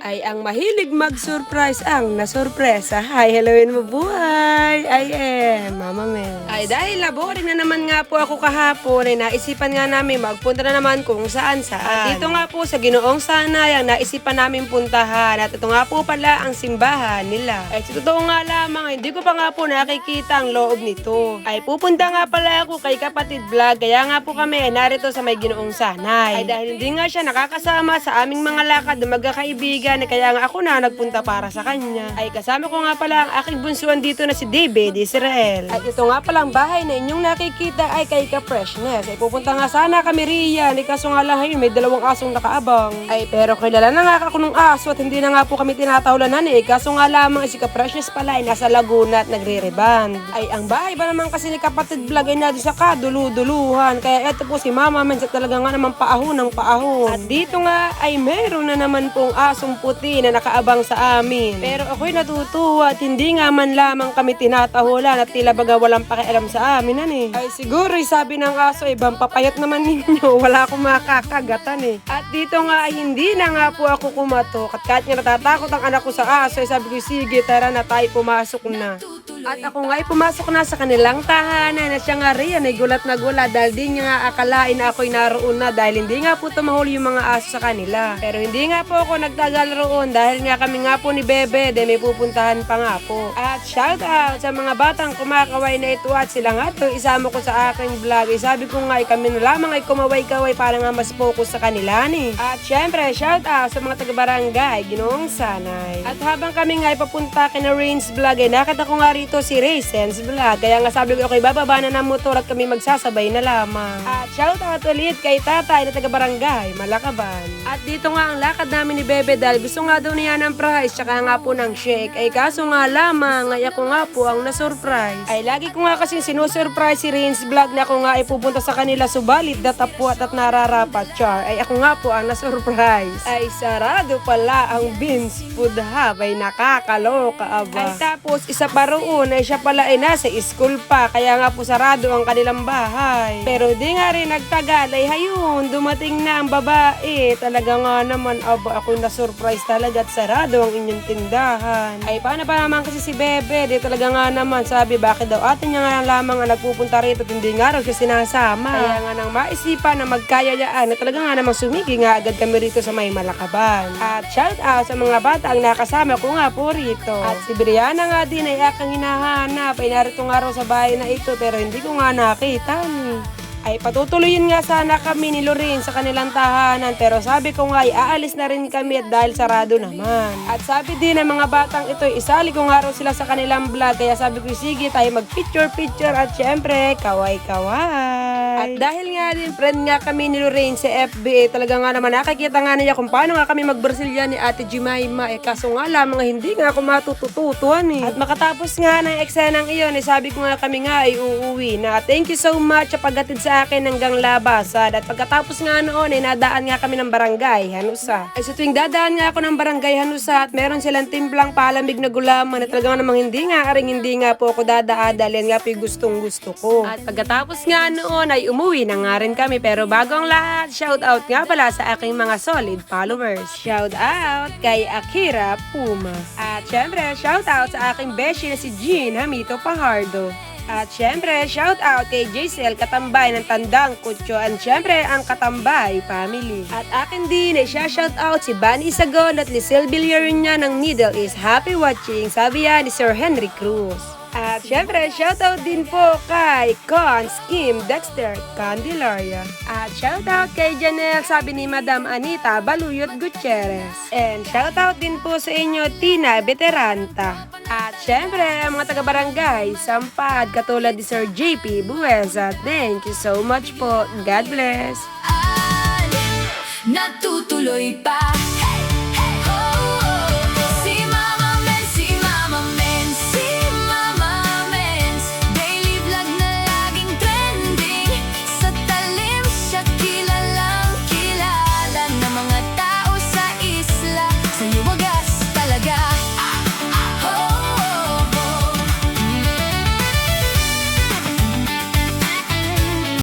ay ang mahilig mag-surprise ang nasurpresa. Hi, helloin mo buhay! I am Mama Mel. Ay dahil laboring na naman nga po ako kahapon ay naisipan nga namin magpunta na naman kung saan. Dito nga po sa Ginoong Sanay ang naisipan namin puntahan at ito nga po pala ang simbahan nila. Ay sa totoo nga lamang hindi ko pa nga po nakikita ang loob nito. Ay pupunta nga pala ako kay Kapatid Vlog kaya nga po kami ay narito sa may Ginoong Sanay. Ay dahil hindi nga siya nakakasama sa aming mga lakad na magkakaibigan kaya nga ako na nagpunta para sa kanya. Ay kasama ko nga pala ang aking bunsuan dito na si David Israel. At ito nga palang bahay na inyong nakikita ay kay Ka-Freshness. Ay pupunta nga sana kami riyan. Kaso nga lang may dalawang asong nakaabang. Ay pero kilala na nga ako ng aso at hindi na nga po kami tinatahulanan Kaso nga lamang si Ka-Freshness pala ay nasa Laguna at nagre-reband. Ay ang bahay ba naman kasi ni Kapatid Vlog ay nado sa kadulu-duluhan. Kaya eto po si Mama Mel sa talaga nga naman paahon ng paahon. At dito nga ay meron na naman pong asong puti na nakaabang sa amin. Pero ako'y natutuwa at hindi nga man lamang kami tinatahulan at tila baga walang pakialam sa amin Ay siguro sabi ng aso ibang papayat naman ninyo. Wala akong makakagatan At dito nga ay hindi na nga po ako kumatok. At kahit nga natatakot ang anak ko sa aso ay sabi ko sige tara na tayo pumasok na. At ako nga ay pumasok na sa kanilang tahanan na siya nga riyan ay gulat na gulat dahil di niya nga akalain na ako'y naroon na dahil hindi nga po tumahol yung mga aso sa kanila. Pero hindi nga po ako nagtagal roon dahil nga kami nga po ni Bebe de may pupuntahan pa nga po. At shout out sa mga batang kumakaway na ito at sila nga to isama ko sa aking vlog. Sabi ko nga ay kami na lamang ay kumaway-kaway para nga mas focus sa kanila At syempre shout out sa mga taga-barangay Ginoong Sanay. At habang kami nga ay papunta kina Rain's Vlog ay nakita ko nga rito si Raisen's Vlog. Kaya nga sabi ko okay bababa na ng motor at kami magsasabay na lamang. At shout out ulit kay tatay na taga-barangay Malakaban. At dito nga ang lakad namin ni Bebe dahil gusto nga daw niya ng prize tsaka nga po ng shake. Ay kaso nga lamang ay ako nga po ang na-surprise. Ay lagi ko nga kasi sinusurprise si Rain's Vlog na ako nga ay pupunta sa kanila subalit datapuat at nararapat char. Ay ako nga po ang na-surprise. Ay sarado pala ang Beans Food Hub ay nakakaloka aba. Ay tapos isa pa roon ay siya pala ay nasa school pa kaya nga po sarado ang kanilang bahay. Pero di nga rin nagtagal ay hayun dumating na ang babae. Talaga nga naman aba ako na-surprise talaga at sarado ang inyong tindahan. Ay paano pa naman kasi si Bebe di talaga nga naman sabi bakit daw ate niya nga lamang ang nagpupunta rito at hindi nga raw siya sinasama. Kaya nga nang maisipan na magkayayaan na talaga nga namang sumigi nga agad kami rito sa may Malakaban. At shout out sa mga bata ang nakasama ko nga po rito. At si Brianna nga din ay akang hinahanap ay narito nga raw sa bahay na ito pero hindi ko nga nakita Ay patutuloyin nga sana kami ni Lorraine sa kanilang tahanan pero sabi ko nga ay aalis na rin kami at dahil sarado naman. At sabi din ng mga batang ito isali ko nga raw sila sa kanilang vlog kaya sabi ko sige tayo mag picture at syempre kaway. At dahil nga din friend nga kami ni Lorraine sa FB talaga nga naman nakakita nga niya kung paano nga kami mag-Brazilian ni Ate Jemima kaso nga lamang hindi nga ako matututuan At makatapos nga ng eksenang iyon sabi ko nga kami nga ay uuwi na. Thank you so much sa paghatid sa akin hanggang labasan at pagkatapos nga noon ay nadaan nga kami ng barangay Hanusa. Ay sa tuwing dadaan nga ako ng barangay Hanusa at meron silang timplang palamig na gulaman at talaga namang hindi nga po ako dadaan dahil nga po yung gustong gusto ko. At pagkatapos nga noon ay umuwi na nga rin kami pero bago ang lahat shout out nga pala sa aking mga solid followers. Shout out kay Akira Puma. At syempre shout out sa aking beshi na si Jean Hamito Pajardo. At syempre, shout out kay Jaisel Katambay ng Tandang Kutyo and syempre ang Katambay family. At akin din ay shout out si Bani Sagon at Lisel Villaruña ng Middle East. Happy watching, sabi yan ni Sir Henry Cruz. At syempre, shoutout din po kay Cons Kim Dexter Candelaria. At shoutout kay Janelle, sabi ni Madam Anita Baluyot Gutierrez. And shoutout din po sa inyo, Tina Veteranta. At syempre, ang mga taga-barangay, Sampad, katulad ni Sir JP Buesa. Thank you so much po. God bless. Natutuloy pa.